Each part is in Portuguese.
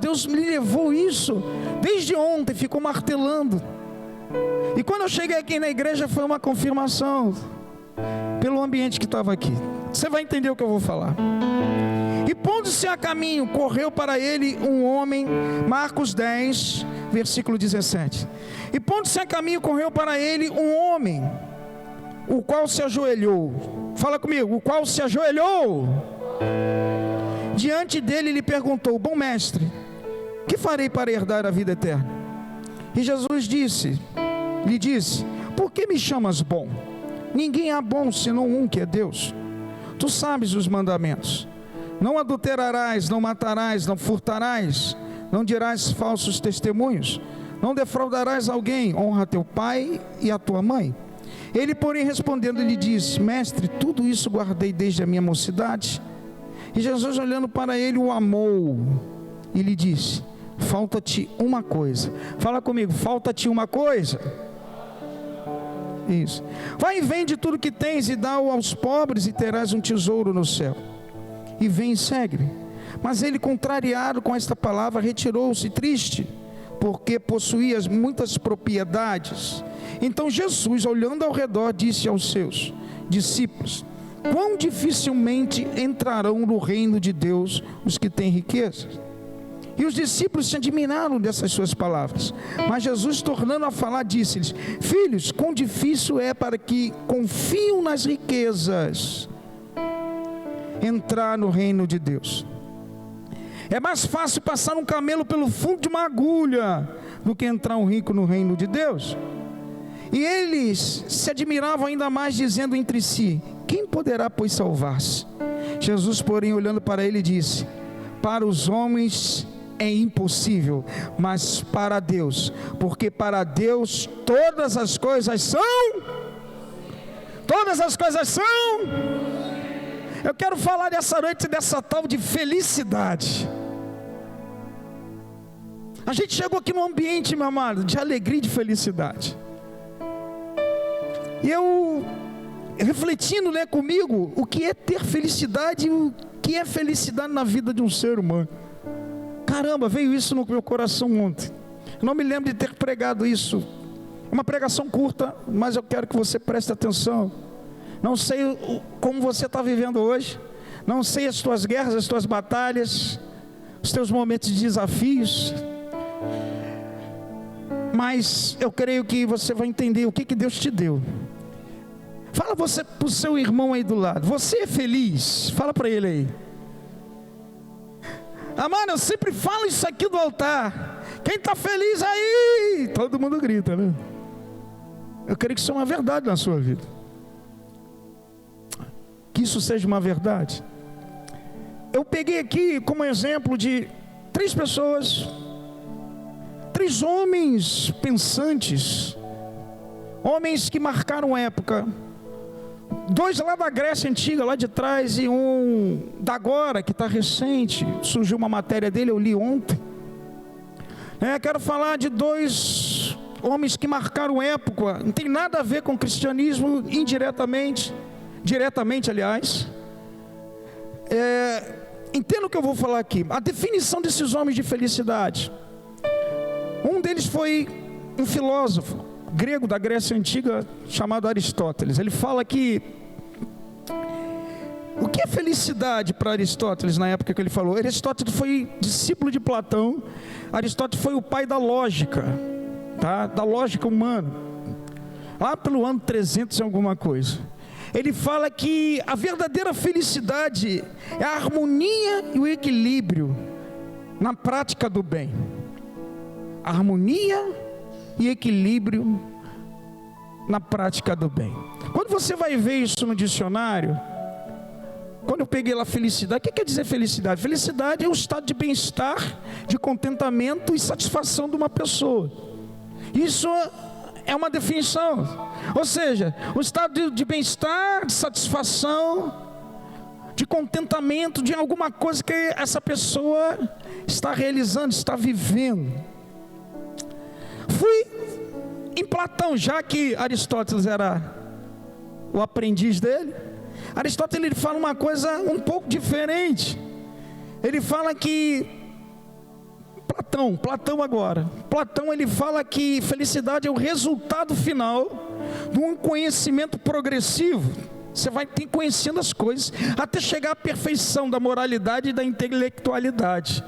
Deus me levou isso desde ontem, ficou martelando. E quando eu cheguei aqui na igreja foi uma confirmação, pelo ambiente que estava aqui. Você vai entender o que eu vou falar. E pondo-se a caminho, correu para ele um homem, Marcos 10, versículo 17. E pondo-se a caminho, correu para ele um homem, o qual se ajoelhou. Fala comigo, o qual se ajoelhou. Diante dele lhe perguntou: bom mestre, que farei para herdar a vida eterna? E Jesus lhe disse: por que me chamas bom? Ninguém é bom senão um, que é Deus. Tu sabes os mandamentos: não adulterarás, não matarás, não furtarás, não dirás falsos testemunhos, não defraudarás alguém, honra teu pai e a tua mãe. Ele, porém, respondendo, lhe disse: mestre, tudo isso guardei desde a minha mocidade. E Jesus, olhando para ele, o amou e lhe disse: falta-te uma coisa. Fala comigo, falta-te uma coisa. Isso. Vai e vende tudo que tens e dá-o aos pobres, e terás um tesouro no céu. E vem e segue-me. Mas ele, contrariado com esta palavra, retirou-se triste, porque possuía muitas propriedades. Então Jesus, olhando ao redor, disse aos seus discípulos: quão dificilmente entrarão no reino de Deus os que têm riquezas. E os discípulos se admiraram dessas suas palavras. Mas Jesus, tornando a falar, disse-lhes: filhos, quão difícil é para que confiam nas riquezas entrar no reino de Deus. É mais fácil passar um camelo pelo fundo de uma agulha do que entrar um rico no reino de Deus. E eles se admiravam ainda mais, dizendo entre si: quem poderá, pois, salvar-se? Jesus, porém, olhando para ele, disse: para os homens é impossível, mas para Deus, porque para Deus todas as coisas são. Eu quero falar dessa noite, dessa tal de felicidade. A gente chegou aqui num ambiente, meu amado, de alegria e de felicidade. E eu refletindo, comigo, o que é ter felicidade e o que é felicidade na vida de um ser humano. Caramba, veio isso no meu coração ontem. Eu não me lembro de ter pregado isso. Uma pregação curta, mas eu quero que você preste atenção. Não sei como você está vivendo hoje. Não sei as tuas guerras, as tuas batalhas, os teus momentos de desafios. Mas eu creio que você vai entender o que Deus te deu. Fala você para o seu irmão aí do lado: você é feliz? Fala para ele aí. Amado, eu sempre falo isso aqui do altar. Quem está feliz aí? Todo mundo grita, né? Eu creio que isso é uma verdade na sua vida. Que isso seja uma verdade. Eu peguei aqui como exemplo de 3 pessoas, 3 homens pensantes, homens que marcaram época. 2 lá da Grécia Antiga, lá de trás, e um da agora, que está recente. Surgiu uma matéria dele, eu li ontem. Quero falar de 2 homens que marcaram época. Não tem nada a ver com o cristianismo, indiretamente, diretamente, aliás. Entenda o que eu vou falar aqui. A definição desses homens de felicidade. Um deles foi um filósofo grego da Grécia Antiga, chamado Aristóteles. Ele fala que o que é felicidade para Aristóteles na época que ele falou? Aristóteles foi discípulo de Platão. Aristóteles foi o pai da lógica, tá? Da lógica humana, lá pelo ano 300 e alguma coisa. Ele fala que a verdadeira felicidade é a harmonia e o equilíbrio na prática do bem. Harmonia e equilíbrio na prática do bem. Quando você vai ver isso no dicionário, quando eu peguei lá felicidade, o que quer dizer felicidade? Felicidade é um estado de bem-estar, de contentamento e satisfação de uma pessoa. Isso é uma definição. Ou seja, um estado de bem-estar, de satisfação, de contentamento de alguma coisa que essa pessoa está realizando, está vivendo. Fui em Platão, já que Aristóteles era o aprendiz dele. Aristóteles, ele fala uma coisa um pouco diferente. Ele fala que Platão agora. Platão, ele fala que felicidade é o resultado final de um conhecimento progressivo. Você vai ter conhecendo as coisas até chegar à perfeição da moralidade e da intelectualidade.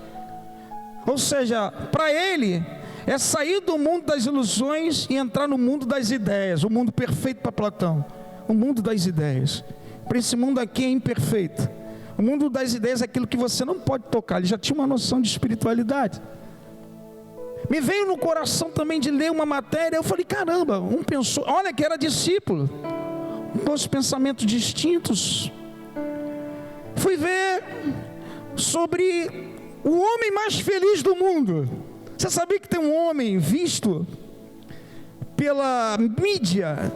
Ou seja, para ele é sair do mundo das ilusões e entrar no mundo das ideias. O mundo perfeito para Platão, o mundo das ideias. Para esse mundo aqui é imperfeito. O mundo das ideias é aquilo que você não pode tocar. Ele já tinha uma noção de espiritualidade. Me veio no coração também de ler uma matéria. Eu falei, caramba, pensou, olha que era discípulo, dois pensamentos distintos. Fui ver sobre o homem mais feliz do mundo. Você sabia que tem um homem visto pela mídia?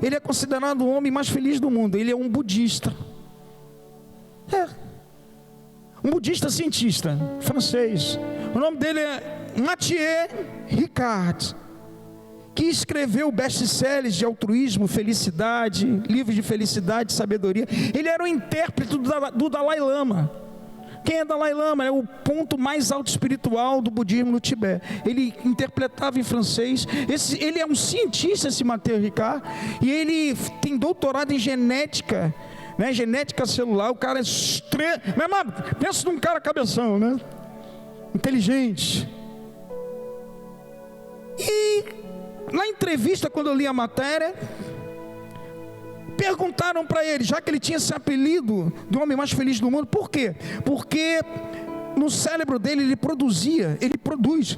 Ele é considerado o homem mais feliz do mundo. Ele é um budista. Um budista cientista francês. O nome dele é Mathieu Ricard, que escreveu best-sellers de altruísmo, felicidade, livros de felicidade, sabedoria. Ele era o intérprete do Dalai Lama. Quem é Dalai Lama? É o ponto mais alto espiritual do budismo no Tibete. Ele interpretava em francês. Ele é um cientista, esse Mathieu Ricard, e ele tem doutorado em genética, né? Genética celular. O cara é extremo. Meu irmão, pensa num cara cabeção, né? Inteligente. E na entrevista, quando eu li a matéria, perguntaram para ele, já que ele tinha esse apelido de homem mais feliz do mundo, por quê? Porque no cérebro dele ele produz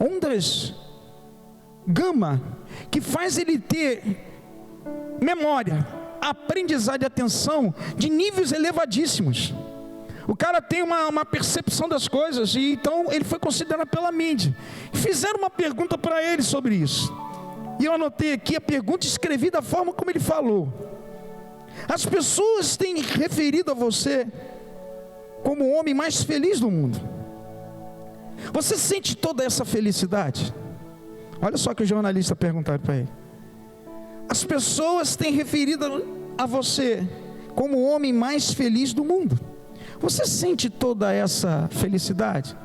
ondas gama, que faz ele ter memória, aprendizado e atenção de níveis elevadíssimos. O cara tem uma percepção das coisas, e então ele foi considerado pela mídia. Fizeram uma pergunta para ele sobre isso, e eu anotei aqui a pergunta e escrevi da forma como ele falou. As pessoas têm referido a você como o homem mais feliz do mundo. Você sente toda essa felicidade? Olha só que o jornalista perguntaram para ele. As pessoas têm referido a você como o homem mais feliz do mundo. Você sente toda essa felicidade?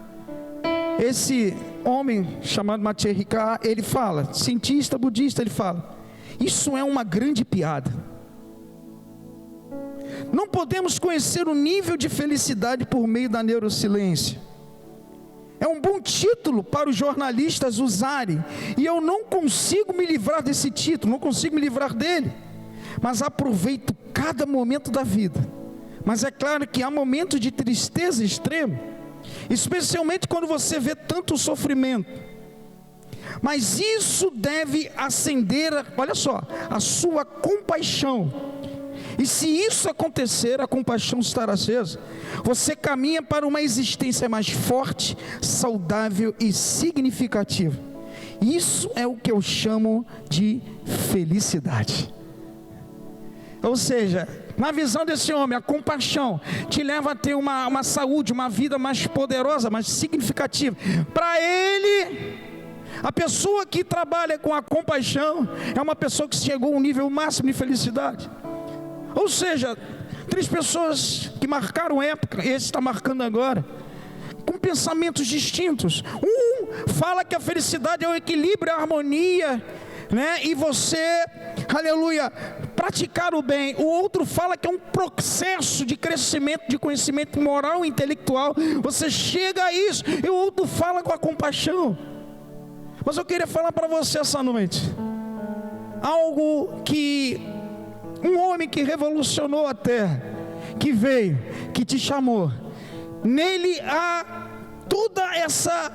Esse homem chamado Mathieu Ricard, ele fala, cientista budista, ele fala, isso é uma grande piada. Não podemos conhecer o nível de felicidade por meio da neurociência. É um bom título para os jornalistas usarem, e eu não consigo me livrar desse título, não consigo me livrar dele, mas aproveito cada momento da vida. Mas é claro que há momentos de tristeza extrema, especialmente quando você vê tanto sofrimento. Mas isso deve acender, olha só, a sua compaixão. E se isso acontecer, a compaixão estará acesa. Você caminha para uma existência mais forte, saudável e significativa. Isso é o que eu chamo de felicidade. Ou seja, na visão desse homem, a compaixão te leva a ter uma saúde, uma vida mais poderosa, mais significativa. Para ele, a pessoa que trabalha com a compaixão é uma pessoa que chegou a um nível máximo de felicidade. Ou seja, 3 pessoas que marcaram época, esse está marcando agora, com pensamentos distintos. Um fala que a felicidade é o equilíbrio, a harmonia, né? E você, aleluia, praticar o bem. O outro fala que é um processo de crescimento, de conhecimento moral e intelectual. Você chega a isso. E o outro fala com a compaixão. Mas eu queria falar para você essa noite algo que um homem que revolucionou a terra, que veio, que te chamou, nele há toda essa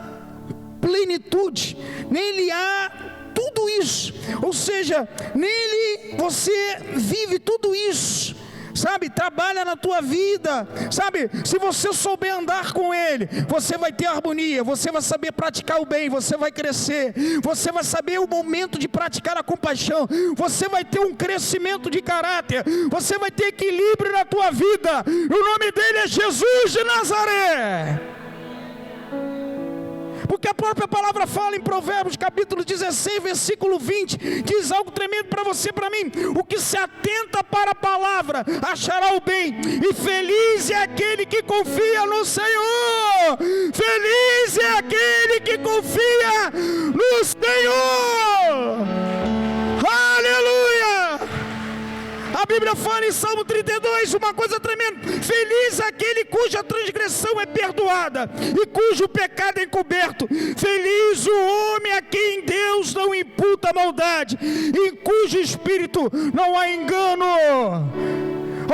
plenitude, nele há tudo isso. Ou seja, nele você vive tudo isso, sabe? Trabalha na tua vida, sabe? Se você souber andar com ele, você vai ter harmonia, você vai saber praticar o bem, você vai crescer, você vai saber o momento de praticar a compaixão, você vai ter um crescimento de caráter, você vai ter equilíbrio na tua vida. O nome dele é Jesus de Nazaré. Porque a própria palavra fala em Provérbios capítulo 16, versículo 20, diz algo tremendo para você e para mim: o que se atenta para a palavra achará o bem, e feliz é aquele que confia no Senhor. Feliz é aquele aquele que confia no Senhor. Aleluia! A Bíblia fala em Salmo 32 uma coisa tremenda: feliz aquele cuja transgressão é perdoada e cujo pecado é encoberto. Feliz o homem a quem Deus não imputa maldade, em cujo espírito não há engano.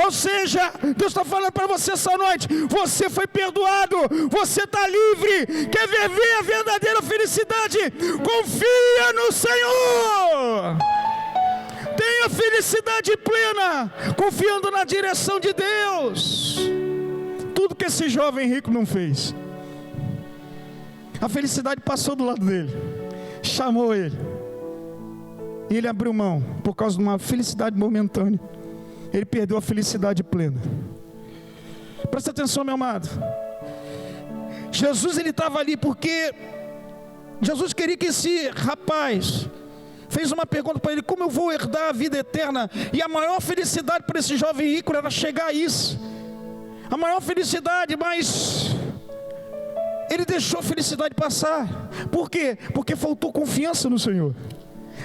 Ou seja, Deus está falando para você essa noite: você foi perdoado, você está livre. Quer viver a verdadeira felicidade? Confia no Senhor. Tenha felicidade plena, confiando na direção de Deus. Tudo que esse jovem rico não fez, a felicidade passou do lado dele, chamou ele, e ele abriu mão por causa de uma felicidade momentânea. Ele perdeu a felicidade plena. Presta atenção, meu amado. Jesus, ele estava ali porque Jesus queria que esse rapaz fez uma pergunta para ele: como eu vou herdar a vida eterna? E a maior felicidade para esse jovem rico era chegar a isso. A maior felicidade, mas ele deixou a felicidade passar. Por quê? Porque faltou confiança no Senhor.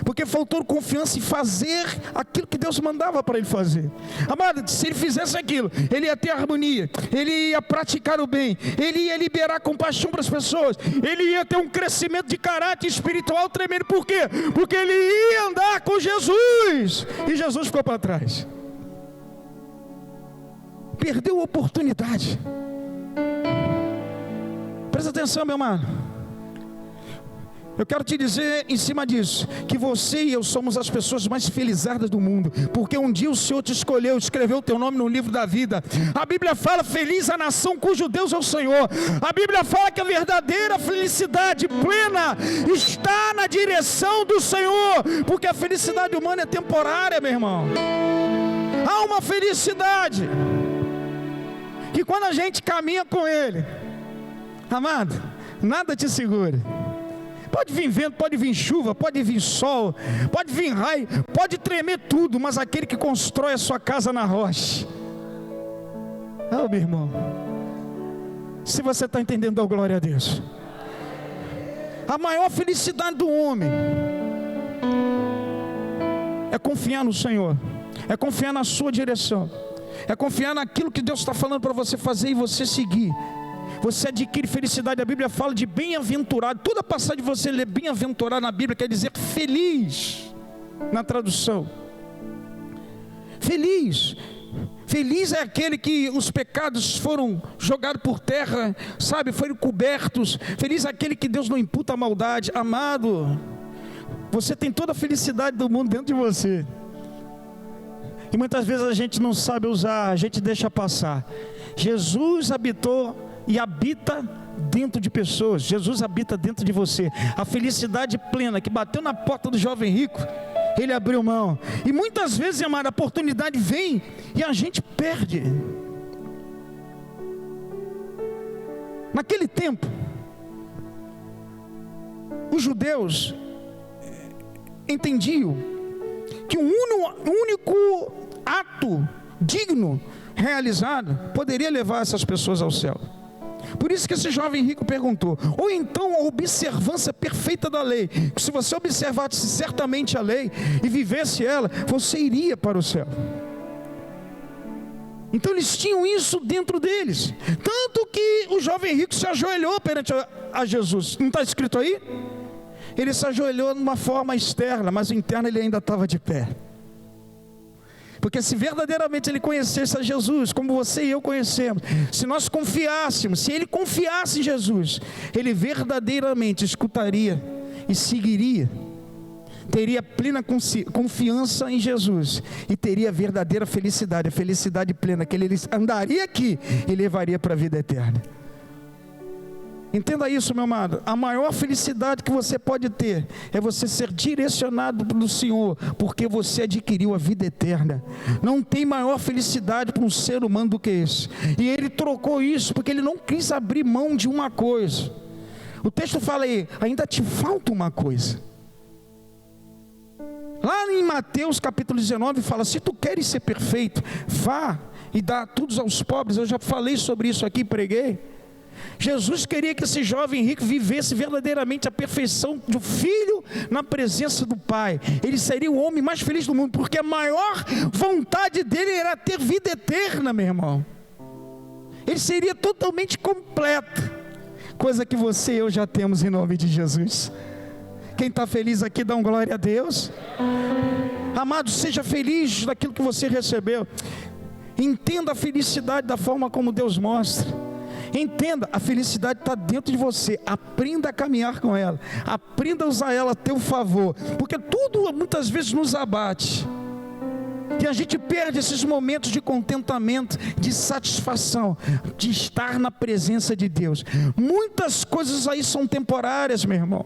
Porque faltou confiança em fazer aquilo que Deus mandava para ele fazer. Amado, se ele fizesse aquilo, ele ia ter harmonia, ele ia praticar o bem, ele ia liberar compaixão para as pessoas, ele ia ter um crescimento de caráter espiritual tremendo. Por quê? Porque ele ia andar com Jesus, e Jesus ficou para trás. Perdeu a oportunidade. Presta atenção, meu amado. Eu quero te dizer em cima disso, que você e eu somos as pessoas mais felizadas do mundo, porque um dia o Senhor te escolheu, escreveu o teu nome no livro da vida. A Bíblia fala: feliz a nação cujo Deus é o Senhor. A Bíblia fala que a verdadeira felicidade plena está na direção do Senhor, porque a felicidade humana é temporária, meu irmão. Há uma felicidade que quando a gente caminha com Ele, amado, nada te segura. Pode vir vento, pode vir chuva, pode vir sol, pode vir raio, pode tremer tudo, mas aquele que constrói a sua casa na rocha. Oh, meu irmão, se você está entendendo, dá glória a Deus. A maior felicidade do homem é confiar no Senhor, é confiar na sua direção, é confiar naquilo que Deus está falando para você fazer e você seguir. Você adquire felicidade. A Bíblia fala de bem-aventurado. Toda passagem de você ler bem-aventurado na Bíblia quer dizer feliz, na tradução. Feliz. Feliz é aquele que os pecados foram jogados por terra, sabe, foram cobertos. Feliz é aquele que Deus não imputa a maldade. Amado, você tem toda a felicidade do mundo dentro de você, e muitas vezes a gente não sabe usar, a gente deixa passar. Jesus habitou e habita dentro de pessoas. Jesus habita dentro de você. A felicidade plena que bateu na porta do jovem rico, ele abriu mão. E muitas vezes, amado, a oportunidade vem e a gente perde. Naquele tempo, os judeus entendiam que um único ato digno realizado poderia levar essas pessoas ao céu. Por isso que esse jovem rico perguntou: ou então a observância perfeita da lei, que se você observasse certamente a lei e vivesse ela, você iria para o céu. Então eles tinham isso dentro deles, tanto que o jovem rico se ajoelhou perante a Jesus. Não está escrito aí? Ele se ajoelhou de uma forma externa, mas interna ele ainda estava de pé. Porque se verdadeiramente ele conhecesse a Jesus, como você e eu conhecemos, se nós confiássemos, se ele confiasse em Jesus, ele verdadeiramente escutaria e seguiria, teria plena confiança em Jesus, e teria a verdadeira felicidade, a felicidade plena, que ele andaria aqui e levaria para a vida eterna. Entenda isso, meu amado. A maior felicidade que você pode ter é você ser direcionado pelo Senhor, porque você adquiriu a vida eterna. Não tem maior felicidade para um ser humano do que esse. E ele trocou isso porque ele não quis abrir mão de uma coisa. O texto fala aí: ainda te falta uma coisa. Lá em Mateus capítulo 19 fala: se tu queres ser perfeito, vá e dá tudo aos pobres. Eu já falei sobre isso aqui, preguei. Jesus queria que esse jovem rico vivesse verdadeiramente a perfeição do filho na presença do Pai. Ele seria o homem mais feliz do mundo, porque a maior vontade dele era ter vida eterna, meu irmão. Ele seria totalmente completo, coisa que você e eu já temos em nome de Jesus. Quem está feliz aqui, dá um glória a Deus. Amado, seja feliz daquilo que você recebeu. Entenda a felicidade da forma como Deus mostra. Entenda, a felicidade está dentro de você. Aprenda a caminhar com ela. Aprenda a usar ela a teu favor. Porque tudo muitas vezes nos abate. E a gente perde esses momentos de contentamento, de satisfação, de estar na presença de Deus. Muitas coisas aí são temporárias, meu irmão.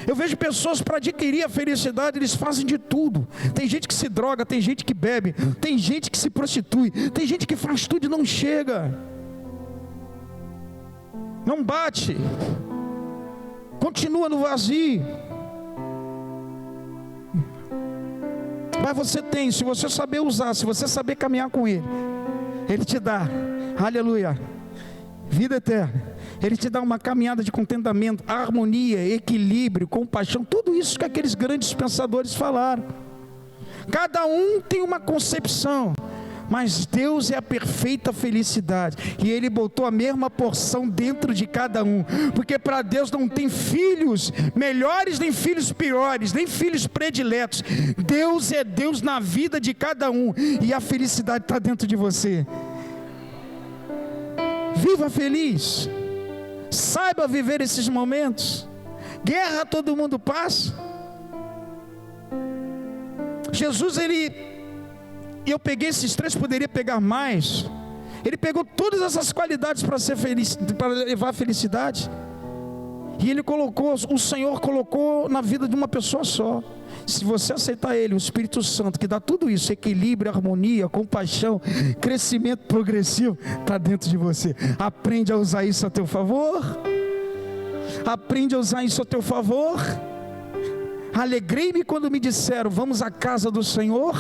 Eu vejo pessoas, para adquirir a felicidade, eles fazem de tudo. Tem gente que se droga, tem gente que bebe, tem gente que se prostitui, tem gente que faz tudo e não chega. Não bate. Continua no vazio. Mas você tem, se você saber usar, se você saber caminhar com Ele, Ele te dá, aleluia, vida eterna. Ele te dá uma caminhada de contentamento, harmonia, equilíbrio, compaixão, tudo isso que aqueles grandes pensadores falaram. Cada um tem uma concepção, mas Deus é a perfeita felicidade, e Ele botou a mesma porção dentro de cada um, porque para Deus não tem filhos melhores, nem filhos piores, nem filhos prediletos. Deus é Deus na vida de cada um, e a felicidade está dentro de você. Viva feliz, saiba viver esses momentos. Guerra todo mundo passa. Jesus, e eu peguei esses três, poderia pegar mais. Ele pegou todas essas qualidades para ser feliz, para levar a felicidade. E Ele colocou, o Senhor colocou na vida de uma pessoa só. Se você aceitar Ele, o Espírito Santo, que dá tudo isso, equilíbrio, harmonia, compaixão, crescimento progressivo, está dentro de você. Aprende a usar isso a teu favor. Aprende a usar isso a teu favor. Alegrei-me quando me disseram, vamos à casa do Senhor.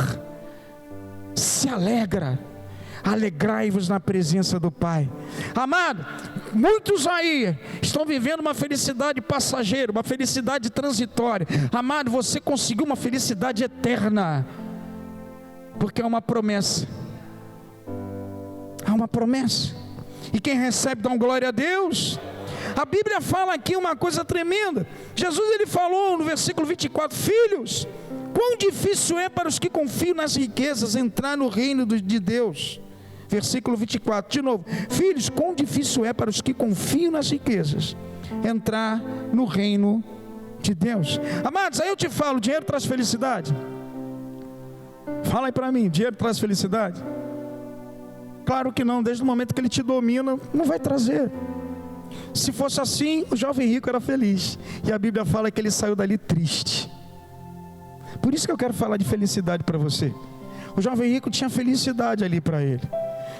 Se alegra, alegrai-vos na presença do Pai. Amado, muitos aí estão vivendo uma felicidade passageira, uma felicidade transitória. Amado, você conseguiu uma felicidade eterna, porque é uma promessa. Há uma promessa, e quem recebe dá glória a Deus. A Bíblia fala aqui uma coisa tremenda. Jesus, ele falou no versículo 24, filhos, quão difícil é para os que confiam nas riquezas entrar no reino de Deus. Versículo 24, de novo, filhos, quão difícil é para os que confiam nas riquezas entrar no reino de Deus. Amados, aí eu te falo, dinheiro traz felicidade? Fala aí para mim, dinheiro traz felicidade? Claro que não, desde o momento que ele te domina, não vai trazer. Se fosse assim, o jovem rico era feliz, e a Bíblia fala que ele saiu dali triste. Por isso que eu quero falar de felicidade para você. O jovem rico tinha felicidade ali para ele,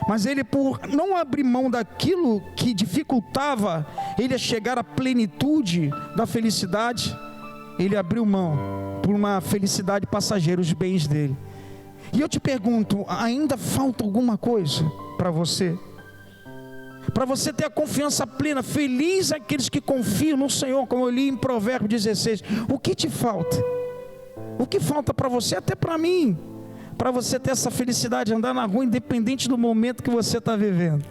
mas ele, por não abrir mão daquilo que dificultava ele a chegar à plenitude da felicidade, ele abriu mão por uma felicidade passageira, os bens dele. E eu te pergunto, ainda falta alguma coisa para você? Para você ter a confiança plena? Feliz aqueles que confiam no Senhor, como eu li em Provérbios 16. O que te falta? O que falta para você, até para mim, para você ter essa felicidade, andar na rua independente do momento que você está vivendo?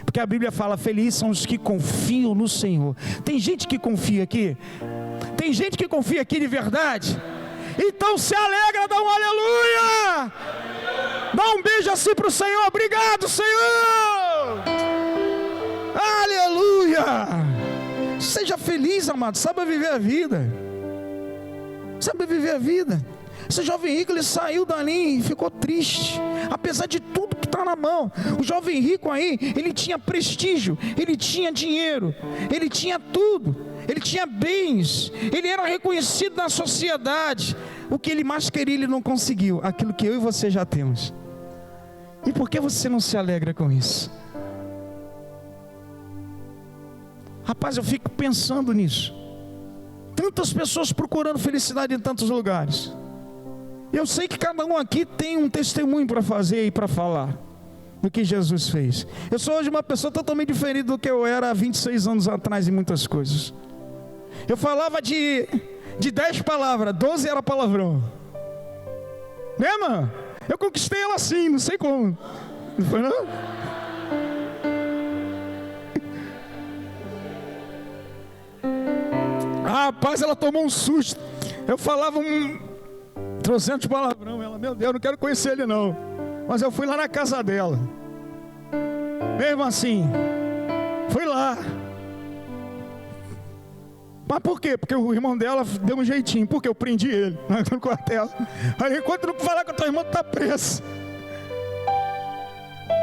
Porque a Bíblia fala, felizes são os que confiam no Senhor. Tem gente que confia aqui? Tem gente que confia aqui de verdade? Então se alegra, dá um aleluia, dá um beijo assim para o Senhor. Obrigado, Senhor, aleluia. Seja feliz, amado, saiba viver a vida, saiba viver a vida. Esse jovem rico, ele saiu dali e ficou triste, apesar de tudo que está na mão. O jovem rico aí, ele tinha prestígio, ele tinha dinheiro, ele tinha tudo, ele tinha bens, ele era reconhecido na sociedade. O que ele mais queria, ele não conseguiu, aquilo que eu e você já temos. E por que você não se alegra com isso? Rapaz, eu fico pensando nisso. Tantas pessoas procurando felicidade em tantos lugares. Eu sei que cada um aqui tem um testemunho para fazer e para falar. do que Jesus fez. Eu sou hoje uma pessoa totalmente diferente do que eu era há 26 anos atrás em muitas coisas. Eu falava de 10 palavras, 12 era palavrão. Né, mano? Eu conquistei ela assim, não sei como. Não foi não? Rapaz, ela tomou um susto. Eu falava 300 palavrão. Ela, meu Deus, eu não quero conhecer ele não. Mas eu fui lá na casa dela. Mesmo assim, fui lá. Mas por quê? Porque o irmão dela deu um jeitinho. Porque eu prendi ele no quartel. Aí enquanto não falar com o teu irmão, tu tá preso.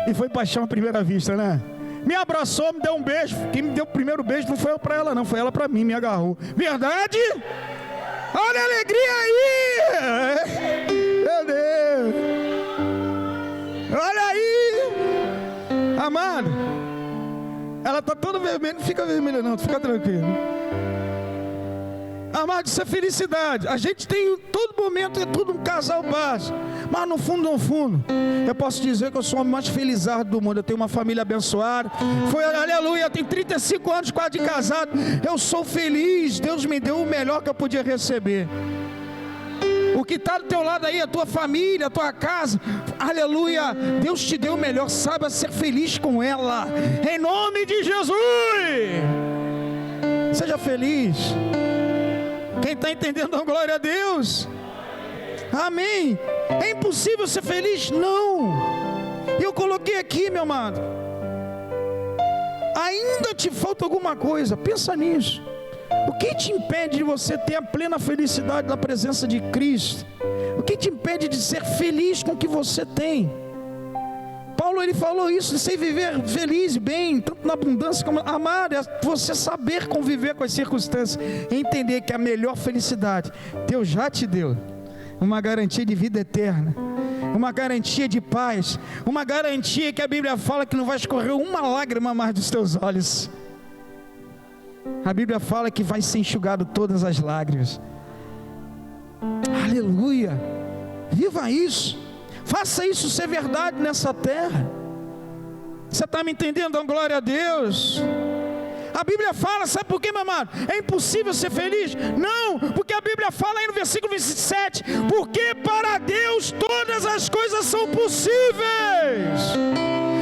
E foi paixão à primeira vista, né? Me abraçou, me deu um beijo. Quem me deu o primeiro beijo não foi eu para ela não, foi ela para mim, me agarrou. Verdade? Olha a alegria aí! Meu Deus! Olha aí! Amado, ela tá toda vermelha, não fica vermelha não, fica tranquilo. Amado, isso é felicidade. A gente tem todo momento, é tudo um casal básico. Mas no fundo, eu posso dizer que eu sou o homem mais felizardo do mundo. Eu tenho uma família abençoada. Aleluia, eu tenho 35 anos quase de casado. Eu sou feliz, Deus me deu o melhor que eu podia receber. O que está do teu lado aí, a tua família, a tua casa, aleluia, Deus te deu o melhor, saiba ser feliz com ela, em nome de Jesus. Seja feliz. Quem está entendendo, glória a Deus. Amém. É impossível ser feliz? Não. Eu coloquei aqui, meu amado, ainda te falta alguma coisa. Pensa nisso. O que te impede de você ter a plena felicidade da presença de Cristo? O que te impede de ser feliz com o que você tem? Paulo, ele falou isso, de você viver feliz e bem, tanto na abundância como amar, é você saber conviver com as circunstâncias, entender que a melhor felicidade Deus já te deu, uma garantia de vida eterna, uma garantia de paz, uma garantia que a Bíblia fala que não vai escorrer uma lágrima mais dos teus olhos. A Bíblia fala que vai ser enxugado todas as lágrimas. Aleluia. Viva isso. Faça isso ser verdade nessa terra. Você está me entendendo? Glória a Deus. A Bíblia fala, sabe por quê, meu amado? É impossível ser feliz? Não, porque a Bíblia fala aí no versículo 27, porque para Deus todas as coisas são possíveis.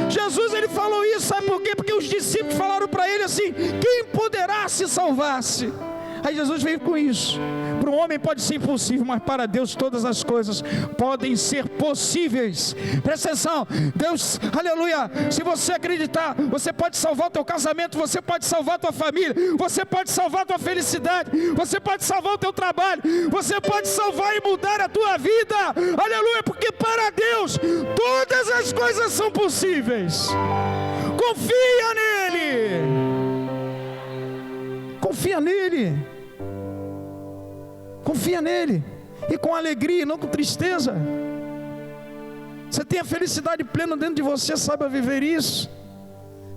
Jesus, ele falou isso, sabe por quê? Porque os discípulos falaram para ele assim: quem poderá se salvar-se? Aí Jesus veio com isso. Para o homem pode ser impossível, mas para Deus todas as coisas podem ser possíveis. Presta atenção, Deus, aleluia, se você acreditar, você pode salvar o teu casamento, você pode salvar a tua família, você pode salvar a tua felicidade, você pode salvar o teu trabalho, você pode salvar e mudar a tua vida, aleluia, porque para Deus todas as coisas são possíveis. Confia nele. Confia nele. Confia nele. E com alegria, não com tristeza. Você tem a felicidade plena dentro de você, saiba viver isso.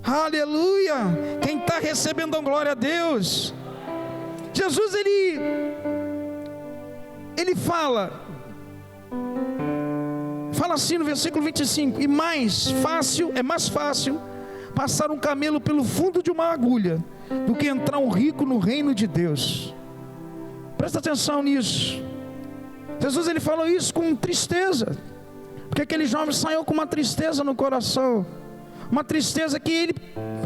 Aleluia. Quem está recebendo a glória a Deus. Jesus, ele fala assim no versículo 25: e é mais fácil passar um camelo pelo fundo de uma agulha do que entrar um rico no reino de Deus. Presta atenção nisso. Jesus, ele falou isso com tristeza, porque aquele jovem saiu com uma tristeza no coração, uma tristeza que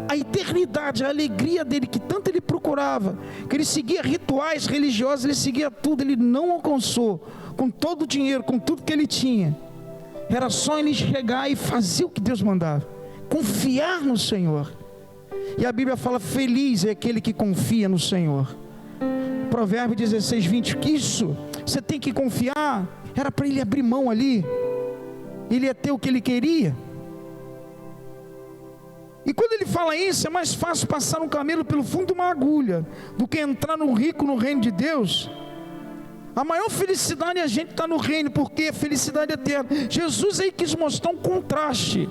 a eternidade, a alegria dele, que tanto ele procurava, que ele seguia rituais religiosos, ele seguia tudo, ele não alcançou, com todo o dinheiro, com tudo que ele tinha. Era só ele chegar e fazer o que Deus mandava, confiar no Senhor. E a Bíblia fala: feliz é aquele que confia no Senhor. Provérbio 16, 20, que isso, você tem que confiar. Era para ele abrir mão ali, ele ia ter o que ele queria. E quando ele fala isso, é mais fácil passar um camelo pelo fundo de uma agulha do que entrar no rico no reino de Deus. A maior felicidade é a gente estar no reino, porque a felicidade é eterna. Jesus aí quis mostrar um contraste.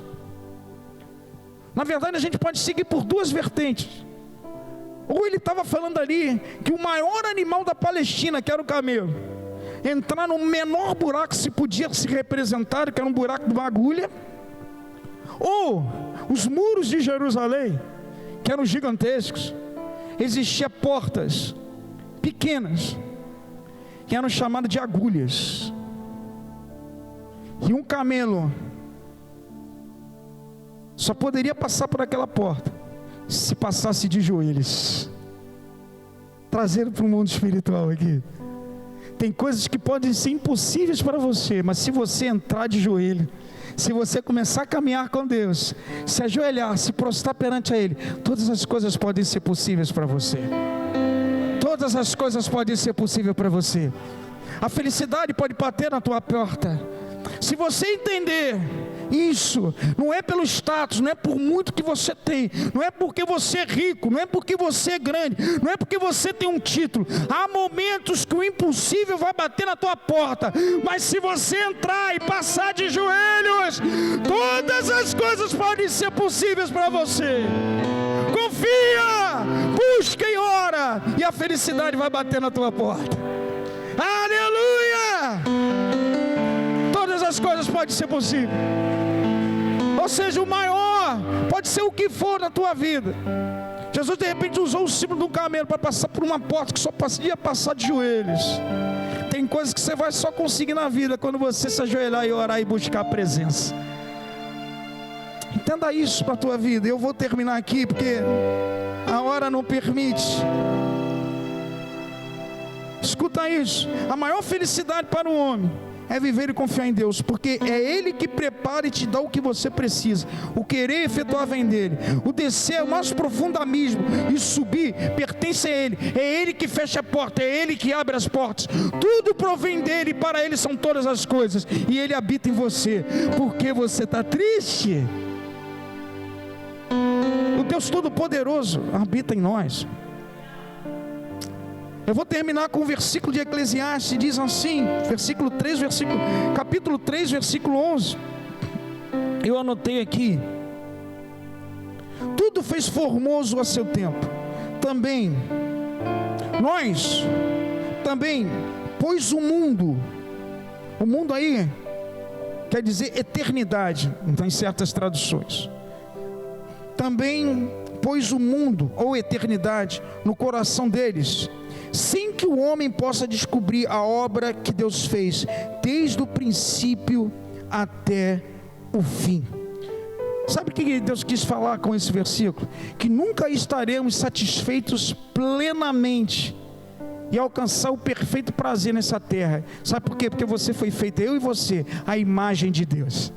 Na verdade, a gente pode seguir por duas vertentes. Ou ele estava falando ali que o maior animal da Palestina, que era o camelo, entrar no menor buraco se podia se representar, que era um buraco de uma agulha, Ou os muros de Jerusalém, que eram gigantescos, existiam portas pequenas, que eram chamadas de agulhas, e um camelo só poderia passar por aquela porta se passasse de joelhos. Trazendo para o mundo espiritual aqui, tem coisas que podem ser impossíveis para você, mas se você entrar de joelho, se você começar a caminhar com Deus, se ajoelhar, se prostrar perante a Ele, todas as coisas podem ser possíveis para você. Todas as coisas podem ser possíveis para você. A felicidade pode bater na tua porta. Se você entender isso, não é pelo status, não é por muito que você tem, não é porque você é rico, não é porque você é grande, não é porque você tem um título. Há momentos que o impossível vai bater na tua porta, mas se você entrar e passar de joelhos, todas as coisas podem ser possíveis para você. Confia, busca e ora, e a felicidade vai bater na tua porta. Aleluia! Todas as coisas podem ser possíveis. Ou seja, o maior pode ser o que for na tua vida. Jesus de repente usou o símbolo do camelo para passar por uma porta que só podia passar de joelhos. Tem coisas que você vai só conseguir na vida quando você se ajoelhar e orar e buscar a presença. Entenda isso para a tua vida. Eu vou terminar aqui porque a hora não permite. Escuta isso. A maior felicidade para o homem é viver e confiar em Deus, porque é Ele que prepara e te dá o que você precisa. O querer efetuar vem dEle. O descer é o mais profundo abismo, e subir pertence a Ele. É Ele que fecha a porta, é Ele que abre as portas. Tudo provém dEle, e para Ele são todas as coisas. E Ele habita em você. Porque você está triste? O Deus Todo-Poderoso habita em nós. Eu vou terminar com o versículo de Eclesiastes, diz assim, capítulo 3, versículo 11. Eu anotei aqui. Tudo fez formoso a seu tempo. Também, pois o mundo aí quer dizer eternidade, então em certas traduções. Também pôs o mundo, ou eternidade, no coração deles, sem que o homem possa descobrir a obra que Deus fez, desde o princípio até o fim. Sabe o que Deus quis falar com esse versículo? Que nunca estaremos satisfeitos plenamente e alcançar o perfeito prazer nessa terra. Sabe por quê? Porque você foi feito, eu e você, a imagem de Deus.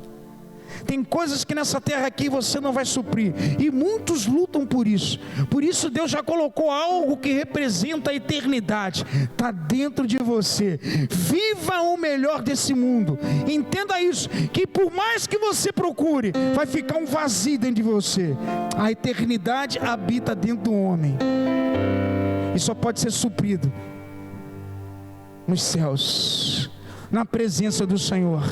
Tem coisas que nessa terra aqui você não vai suprir, e muitos lutam por isso. Por isso Deus já colocou algo que representa a eternidade, está dentro de você. Viva o melhor desse mundo. Entenda isso, que por mais que você procure, vai ficar um vazio dentro de você. A eternidade habita dentro do homem, e só pode ser suprido nos céus, na presença do Senhor.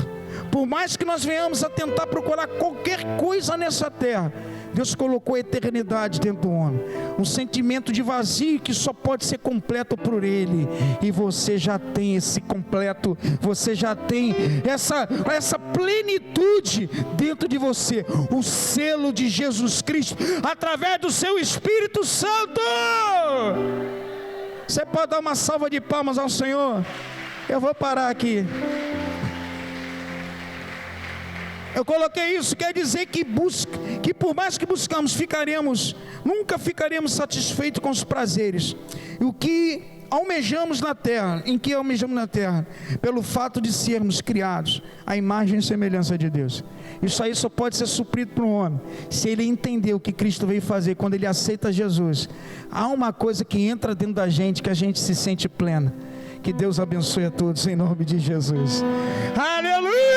Por mais que nós venhamos a tentar procurar qualquer coisa nessa terra, Deus colocou a eternidade dentro do homem, um sentimento de vazio que só pode ser completo por Ele, e você já tem esse completo, você já tem essa plenitude dentro de você, o selo de Jesus Cristo, através do seu Espírito Santo. Você pode dar uma salva de palmas ao Senhor? Eu vou parar aqui. Eu coloquei isso, quer dizer que por mais que buscamos, nunca ficaremos satisfeitos com os prazeres. E o que almejamos na terra, pelo fato de sermos criados à imagem e semelhança de Deus. Isso aí só pode ser suprido para um homem, se ele entender o que Cristo veio fazer, quando ele aceita Jesus. Há uma coisa que entra dentro da gente, que a gente se sente plena. Que Deus abençoe a todos, em nome de Jesus. Aleluia!